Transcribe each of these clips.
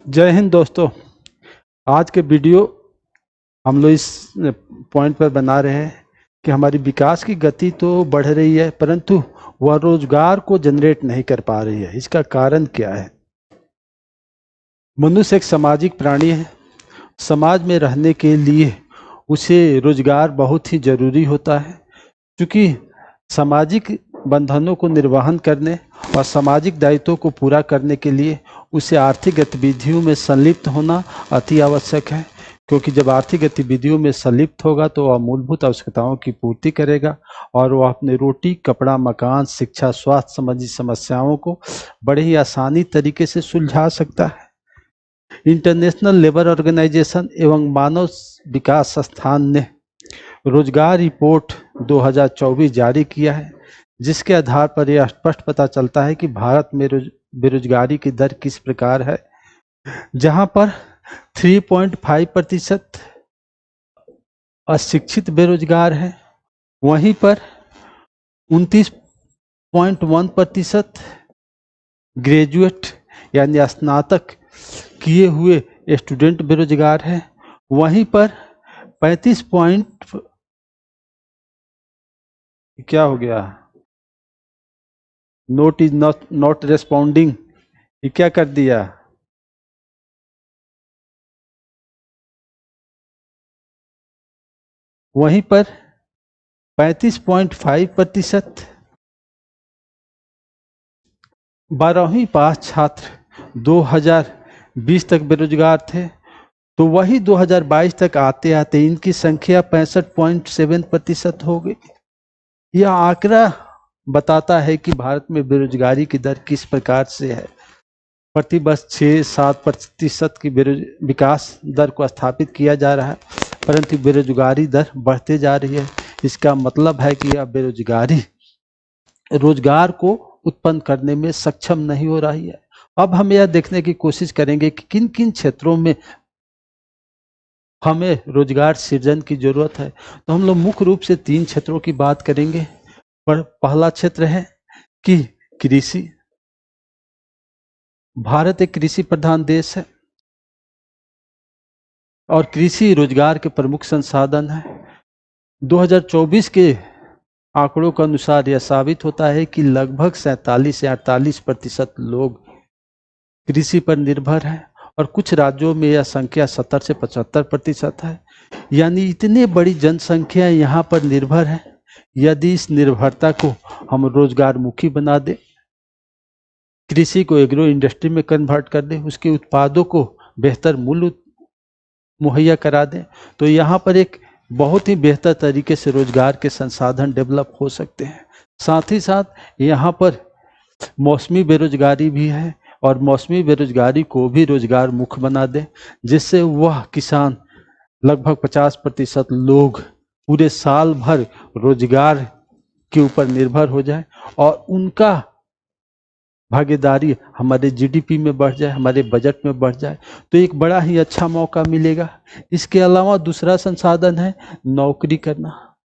जय हिंद दोस्तों। आज के वीडियो हम लोग इस पॉइंट पर बना रहे हैं कि हमारी विकास की गति तो बढ़ रही है परंतु वह रोजगार को जनरेट नहीं कर पा रही है। इसका कारण क्या है? मनुष्य एक सामाजिक प्राणी है। समाज में रहने के लिए उसे रोजगार बहुत ही जरूरी होता है, क्योंकि सामाजिक बंधनों को निर्वहन करने और सामाजिक दायित्वों को पूरा करने के लिए उसे आर्थिक गतिविधियों में संलिप्त होना अति आवश्यक है। क्योंकि जब आर्थिक गतिविधियों में संलिप्त होगा तो वह मूलभूत आवश्यकताओं की पूर्ति करेगा और वह अपने रोटी, कपड़ा, मकान, शिक्षा, स्वास्थ्य संबंधी समस्याओं को बड़े ही आसानी तरीके से सुलझा सकता है। इंटरनेशनल लेबर ऑर्गेनाइजेशन एवं मानव विकास संस्थान ने रोजगार रिपोर्ट 2024 जारी किया है, जिसके आधार पर यह स्पष्ट पता चलता है कि भारत में बेरोजगारी की दर किस प्रकार है। जहां पर 3.5% अशिक्षित बेरोजगार है, वहीं पर 29.1% ग्रेजुएट यानी स्नातक किए हुए स्टूडेंट बेरोजगार है। वहीं पर 35 क्या हो गया, नोट इज नॉट रेस्पॉन्डिंग, ये क्या कर दिया? वहीं पर 35.5% 12वीं पास छात्र 2020 तक बेरोजगार थे, तो वही 2022 तक आते आते इनकी संख्या 65.7% हो गई। यह आंकड़ा बताता है कि भारत में बेरोजगारी की दर किस प्रकार से है। प्रति वर्ष 6-7% की विकास दर को स्थापित किया जा रहा है, परंतु बेरोजगारी दर बढ़ते जा रही है। इसका मतलब है कि यह बेरोजगारी रोजगार को उत्पन्न करने में सक्षम नहीं हो रही है। अब हम यह देखने की कोशिश करेंगे कि किन किन क्षेत्रों में हमें रोजगार सृजन की जरूरत है। तो हम लोग मुख्य रूप से 3 क्षेत्रों की बात करेंगे। पर पहला क्षेत्र है कि कृषि। भारत एक कृषि प्रधान देश है और कृषि रोजगार के प्रमुख संसाधन है। 2024 के आंकड़ों के अनुसार यह साबित होता है कि लगभग 47 से 48% लोग कृषि पर निर्भर है और कुछ राज्यों में यह संख्या 70 से 75% है। यानी इतनी बड़ी जनसंख्या यहाँ पर निर्भर है। यदि इस निर्भरता को हम रोजगारमुखी बना दें, कृषि को एग्रो इंडस्ट्री में कन्वर्ट कर दें, उसके उत्पादों को बेहतर मूल्य मुहैया करा दें, तो यहाँ पर एक बहुत ही बेहतर तरीके से रोजगार के संसाधन डेवलप हो सकते हैं। साथ ही साथ यहाँ पर मौसमी बेरोजगारी भी है और मौसमी बेरोजगारी को भी रोजगार मुख्य बना दें, जिससे वह किसान लगभग 50% लोग पूरे साल भर रोजगार के ऊपर निर्भर हो जाए और उनका भागीदारी हमारे जीडीपी में बढ़ जाए, हमारे बजट में बढ़ जाए, तो एक बड़ा ही अच्छा मौका मिलेगा। इसके अलावा दूसरा संसाधन है नौकरी करना।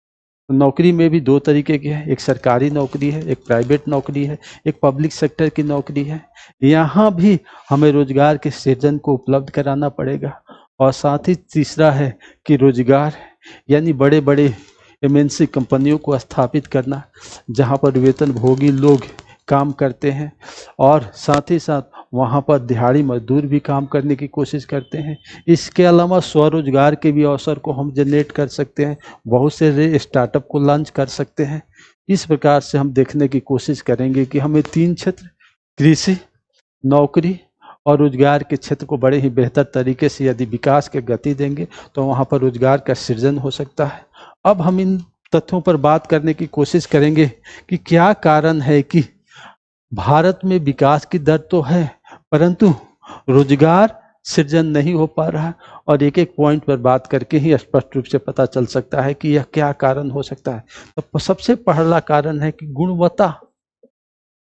नौकरी में भी 2 तरीके की है, एक सरकारी नौकरी है, एक प्राइवेट नौकरी है, एक पब्लिक सेक्टर की नौकरी है। यहाँ भी हमें रोजगार के सृजन को उपलब्ध कराना पड़ेगा। और साथ ही तीसरा है कि रोजगार यानी बड़े बड़े एमएनसी कंपनियों को स्थापित करना, जहाँ पर वेतनभोगी लोग काम करते हैं और साथ ही साथ वहाँ पर दिहाड़ी मजदूर भी काम करने की कोशिश करते हैं। इसके अलावा स्वरोजगार के भी अवसर को हम जनरेट कर सकते हैं, बहुत से स्टार्टअप को लॉन्च कर सकते हैं। इस प्रकार से हम देखने की कोशिश करेंगे कि हमें 3 क्षेत्र, कृषि, नौकरी और रोजगार के क्षेत्र को बड़े ही बेहतर तरीके से यदि विकास के गति देंगे तो वहाँ पर रोजगार का सृजन हो सकता है। अब हम इन तथ्यों पर बात करने की कोशिश करेंगे कि क्या कारण है कि भारत में विकास की दर तो है परंतु रोजगार सृजन नहीं हो पा रहा, और एक एक पॉइंट पर बात करके ही स्पष्ट रूप से पता चल सकता है कि यह क्या कारण हो सकता है। तो सबसे पहला कारण है कि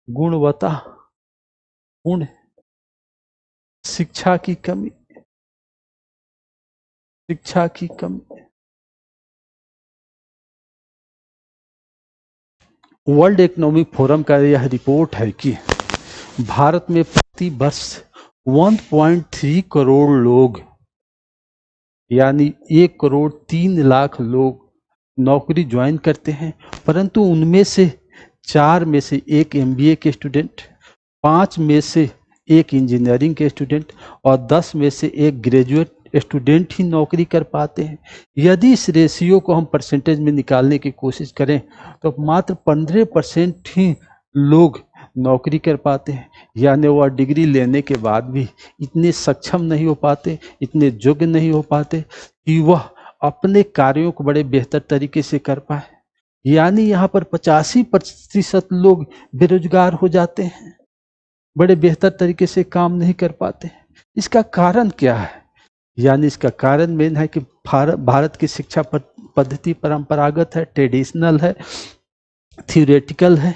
गुणवत्तापूर्ण शिक्षा की कमी। वर्ल्ड इकोनॉमिक फोरम का यह रिपोर्ट है कि भारत में प्रति वर्ष 1.3 करोड़ लोग यानी 1,03,00,000 लोग नौकरी ज्वाइन करते हैं, परंतु उनमें से 4 में से एक एमबीए के स्टूडेंट, 5 में से एक इंजीनियरिंग के स्टूडेंट और 10 में से एक ग्रेजुएट स्टूडेंट ही नौकरी कर पाते हैं। यदि इस रेशियो को हम परसेंटेज में निकालने की कोशिश करें तो मात्र 15% ही लोग नौकरी कर पाते हैं, यानी वह डिग्री लेने के बाद भी इतने सक्षम नहीं हो पाते, इतने योग्य नहीं हो पाते कि वह अपने कार्यों को बड़े बेहतर तरीके से कर पाए। यानी यहाँ पर 85% लोग बेरोजगार हो जाते हैं, बड़े बेहतर तरीके से काम नहीं कर पाते। इसका कारण क्या है? यानी इसका कारण मेन है कि भारत की शिक्षा पद्धति परंपरागत है, ट्रेडिशनल है, थ्योरेटिकल है,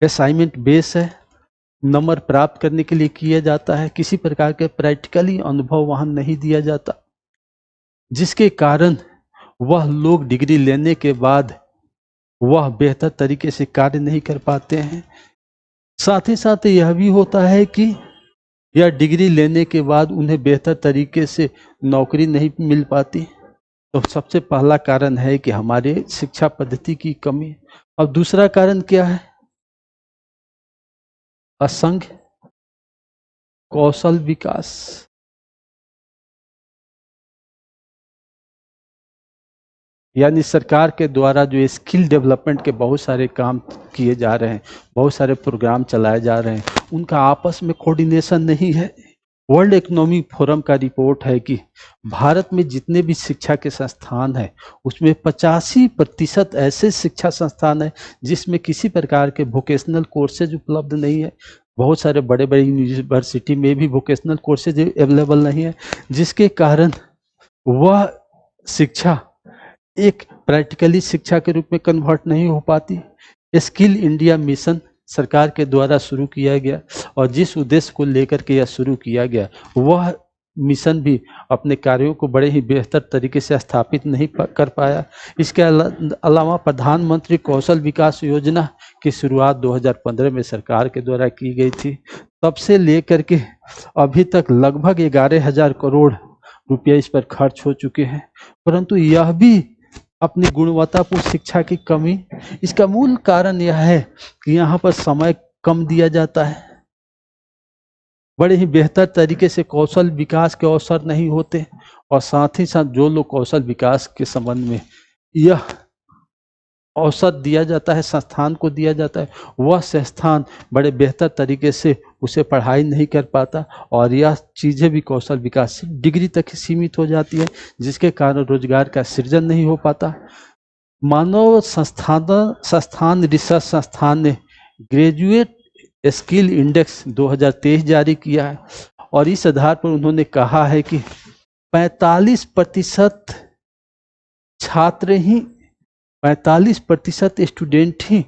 असाइनमेंट बेस है, नंबर प्राप्त करने के लिए किया जाता है, किसी प्रकार के प्रैक्टिकली अनुभव वहां नहीं दिया जाता, जिसके कारण वह लोग डिग्री लेने के बाद वह बेहतर तरीके से कार्य नहीं कर पाते हैं। साथ ही साथ यह भी होता है कि यह डिग्री लेने के बाद उन्हें बेहतर तरीके से नौकरी नहीं मिल पाती। तो सबसे पहला कारण है कि हमारे शिक्षा पद्धति की कमी। अब दूसरा कारण क्या है? असंग कौशल विकास। यानी सरकार के द्वारा जो स्किल डेवलपमेंट के बहुत सारे काम किए जा रहे हैं, बहुत सारे प्रोग्राम चलाए जा रहे हैं, उनका आपस में कोऑर्डिनेशन नहीं है। वर्ल्ड इकोनॉमिक फोरम का रिपोर्ट है कि भारत में जितने भी शिक्षा के संस्थान हैं उसमें 85% ऐसे शिक्षा संस्थान हैं जिसमें किसी प्रकार के वोकेशनल कोर्सेज उपलब्ध नहीं है। बहुत सारे बड़े बड़े यूनिवर्सिटी में भी वोकेशनल कोर्सेज अवेलेबल नहीं है, जिसके कारण वह शिक्षा एक प्रैक्टिकली शिक्षा के रूप में कन्वर्ट नहीं हो पाती। स्किल इंडिया मिशन सरकार के द्वारा शुरू किया गया और जिस उद्देश्य को लेकर के यह शुरू किया गया वह मिशन भी अपने कार्यों को बड़े ही बेहतर तरीके से स्थापित नहीं कर पाया। इसके अलावा प्रधानमंत्री कौशल विकास योजना की शुरुआत 2015 में सरकार के द्वारा की गई थी। तब से लेकर के अभी तक लगभग 11,000 करोड़ रुपये इस पर खर्च हो चुके हैं, परंतु यह भी अपनी गुणवत्तापूर्ण शिक्षा की कमी। इसका मूल कारण यह है कि यहाँ पर समय कम दिया जाता है, बड़े ही बेहतर तरीके से कौशल विकास के अवसर नहीं होते और साथ ही साथ जो लोग कौशल विकास के संबंध में यह अवसर दिया जाता है, संस्थान को दिया जाता है, वह संस्थान बड़े बेहतर तरीके से उसे पढ़ाई नहीं कर पाता और यह चीज़ें भी कौशल विकास डिग्री तक ही सीमित हो जाती है, जिसके कारण रोजगार का सृजन नहीं हो पाता। मानव संस्थान रिसर्च संस्थान ने ग्रेजुएट स्किल इंडेक्स 2023 जारी किया है और इस आधार पर उन्होंने कहा है कि 45% छात्र ही 45% स्टूडेंट ही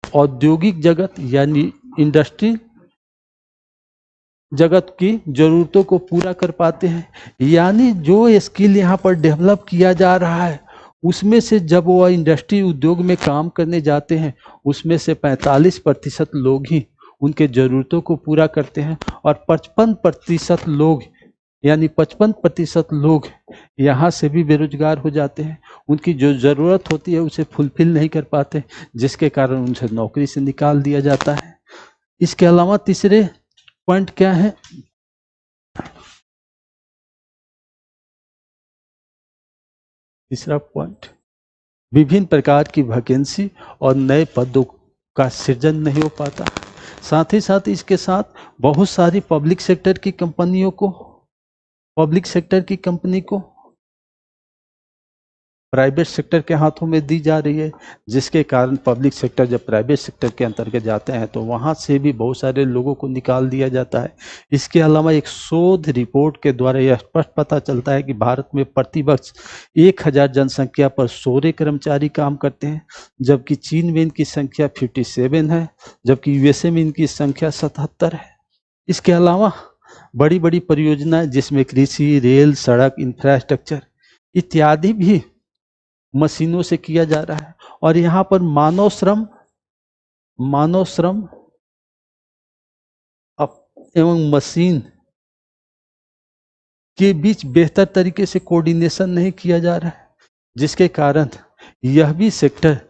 औद्योगिक जगत यानी इंडस्ट्री जगत की जरूरतों को पूरा कर पाते हैं। यानी जो स्किल यहाँ पर डेवलप किया जा रहा है उसमें से जब वह इंडस्ट्री उद्योग में काम करने जाते हैं उसमें से 45% लोग ही उनके जरूरतों को पूरा करते हैं और 55% लोग यानी 55% लोग यहाँ से भी बेरोजगार हो जाते हैं। उनकी जो ज़रूरत होती है उसे फुलफिल नहीं कर पाते, जिसके कारण उनसे नौकरी से निकाल दिया जाता है। इसके अलावा तीसरे पॉइंट क्या है? तीसरा पॉइंट विभिन्न प्रकार की वैकेंसी और नए पदों का सृजन नहीं हो पाता। साथ ही साथ इसके साथ बहुत सारी पब्लिक सेक्टर की कंपनी को प्राइवेट सेक्टर के हाथों में दी जा रही है, जिसके कारण पब्लिक सेक्टर जब प्राइवेट सेक्टर के अंतर्गत जाते हैं तो वहां से भी बहुत सारे लोगों को निकाल दिया जाता है। इसके अलावा एक शोध रिपोर्ट के द्वारा यह स्पष्ट पता चलता है कि भारत में प्रति वर्ष 1000 जनसंख्या पर 16 कर्मचारी काम करते हैं, जबकि चीन में इनकी संख्या 57 है, जबकि यूएसए में इनकी संख्या 77 है। इसके अलावा बड़ी बड़ी परियोजनाएं जिसमें कृषि, रेल, सड़क, इंफ्रास्ट्रक्चर इत्यादि भी मशीनों से किया जा रहा है और यहाँ पर मानव श्रम एवं मशीन के बीच बेहतर तरीके से कोऑर्डिनेशन नहीं किया जा रहा है, जिसके कारण यह भी सेक्टर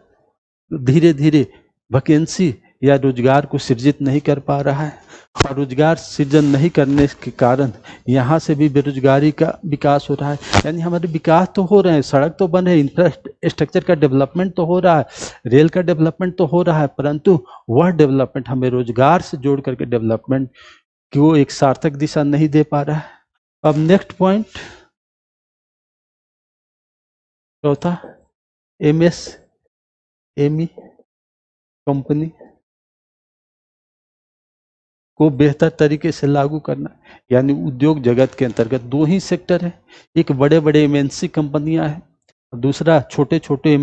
धीरे धीरे वैकेंसी या रोजगार को सृजित नहीं कर पा रहा है। और रोजगार सृजन नहीं करने के कारण यहाँ से भी बेरोजगारी का विकास हो रहा है। यानी हमारे विकास तो हो रहे हैं, सड़क तो बन है, इंफ्रास्ट्रक्चर का डेवलपमेंट तो हो रहा है, रेल का डेवलपमेंट तो हो रहा है, परंतु वह डेवलपमेंट हमें रोजगार से जोड़ करके डेवलपमेंट की वो एक सार्थक दिशा नहीं दे पा रहा है। अब नेक्स्ट पॉइंट चौथा, MSME कंपनी को बेहतर तरीके से लागू करना। यानी उद्योग जगत के अंतर्गत दो ही सेक्टर है, एक बड़े बड़े MNC कंपनियां हैं, दूसरा छोटे छोटे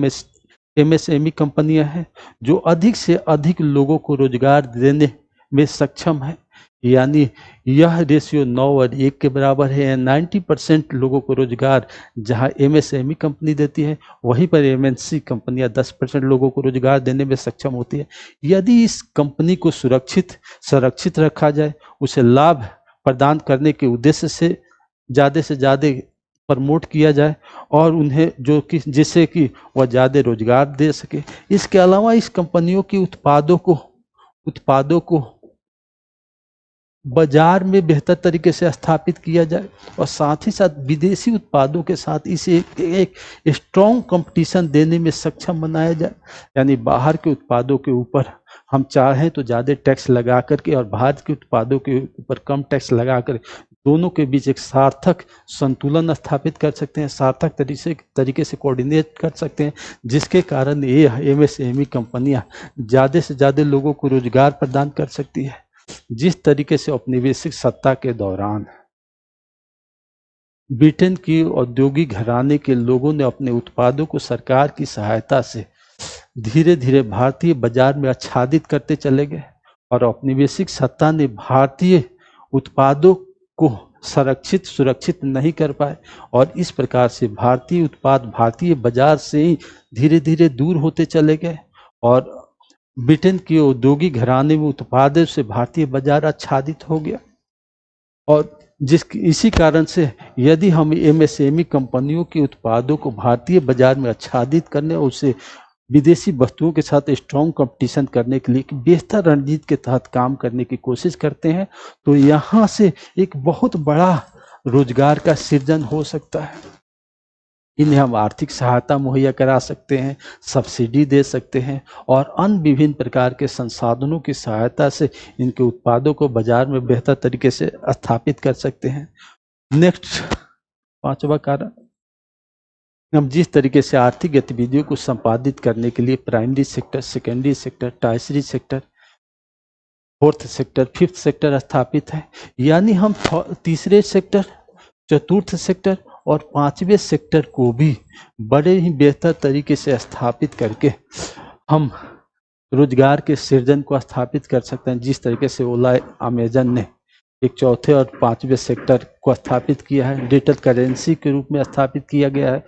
MSME कंपनियां हैं जो अधिक से अधिक लोगों को रोजगार देने में सक्षम है। यानी यह रेशियो 9 और 1 के बराबर है। 90% लोगों को रोजगार जहां MSME कंपनी देती है, वहीं पर MNC कंपनियां 10% लोगों को रोजगार देने में सक्षम होती है। यदि इस कंपनी को संरक्षित रखा जाए, उसे लाभ प्रदान करने के उद्देश्य से ज़्यादा प्रमोट किया जाए और उन्हें जिससे कि वह ज़्यादा रोजगार दे सके। इसके अलावा इस कंपनियों के उत्पादों को बाजार में बेहतर तरीके से स्थापित किया जाए और साथ ही साथ विदेशी उत्पादों के साथ इसे एक स्ट्रॉन्ग कंपटीशन देने में सक्षम बनाया जाए। यानी बाहर के उत्पादों के ऊपर हम चाहें तो ज़्यादा टैक्स लगा करके और भारत के उत्पादों के ऊपर कम टैक्स लगा कर दोनों के बीच एक सार्थक संतुलन स्थापित कर सकते हैं, सार्थक तरीके से कोऑर्डिनेट कर सकते हैं, जिसके कारण ये MSME कंपनियां ज़्यादा से ज़्यादा लोगों को रोजगार प्रदान कर सकती है। जिस तरीके से औपनिवेशिक सत्ता के दौरान ब्रिटेन की औद्योगिक घराने के लोगों ने अपने उत्पादों को सरकार की सहायता से धीरे धीरे भारतीय बाजार में आच्छादित करते चले गए और औपनिवेशिक सत्ता ने भारतीय उत्पादों को सुरक्षित नहीं कर पाए और इस प्रकार से भारतीय उत्पाद भारतीय बाजार से ही धीरे धीरे दूर होते चले गए और ब्रिटेन की औद्योगिक घराने में उत्पादों से भारतीय बाजार आच्छादित हो गया। और इसी कारण से यदि हम MSME कंपनियों के उत्पादों को भारतीय बाजार में आच्छादित करने और उसे विदेशी वस्तुओं के साथ स्ट्रॉन्ग कंपटीशन करने के लिए एक बेहतर रणनीति के तहत काम करने की कोशिश करते हैं, तो यहाँ से एक बहुत बड़ा रोजगार का सृजन हो सकता है। इन्हें हम आर्थिक सहायता मुहैया करा सकते हैं, सब्सिडी दे सकते हैं और अन्य विभिन्न प्रकार के संसाधनों की सहायता से इनके उत्पादों को बाजार में बेहतर तरीके से स्थापित कर सकते हैं। नेक्स्ट, पांचवा कारण, हम जिस तरीके से आर्थिक गतिविधियों को संपादित करने के लिए primary sector, secondary sector, tertiary sector, fourth sector, fifth sector स्थापित है, यानी हम तीसरे सेक्टर, चतुर्थ सेक्टर और पांचवें सेक्टर को भी बड़े ही बेहतर तरीके से स्थापित करके हम रोजगार के सृजन को स्थापित कर सकते हैं। जिस तरीके से ओला, अमेजन ने एक चौथे और पांचवें सेक्टर को स्थापित किया है, डिजिटल करेंसी के रूप में स्थापित किया गया है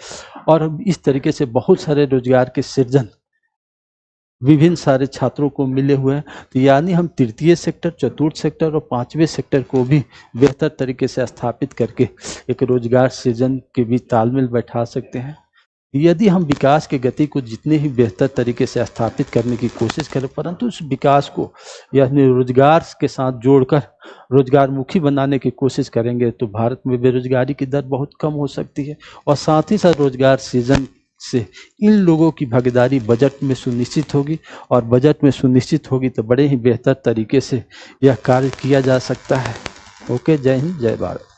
और इस तरीके से बहुत सारे रोजगार के सृजन विभिन्न सारे छात्रों को मिले हुए हैं। तो यानी हम तृतीय सेक्टर, चतुर्थ सेक्टर और पांचवें सेक्टर को भी बेहतर तरीके से स्थापित करके एक रोजगार सृजन के बीच तालमेल बैठा सकते हैं। यदि हम विकास की गति को जितने ही बेहतर तरीके से स्थापित करने की कोशिश करें, परंतु उस विकास को यानी रोजगार के साथ जोड़कर रोजगारमुखी बनाने की कोशिश करेंगे तो भारत में बेरोजगारी की दर बहुत कम हो सकती है और साथ ही साथ रोजगार सृजन से इन लोगों की भागीदारी बजट में सुनिश्चित होगी और बजट में सुनिश्चित होगी तो बड़े ही बेहतर तरीके से यह कार्य किया जा सकता है। ओके, जय हिंद, जय भारत।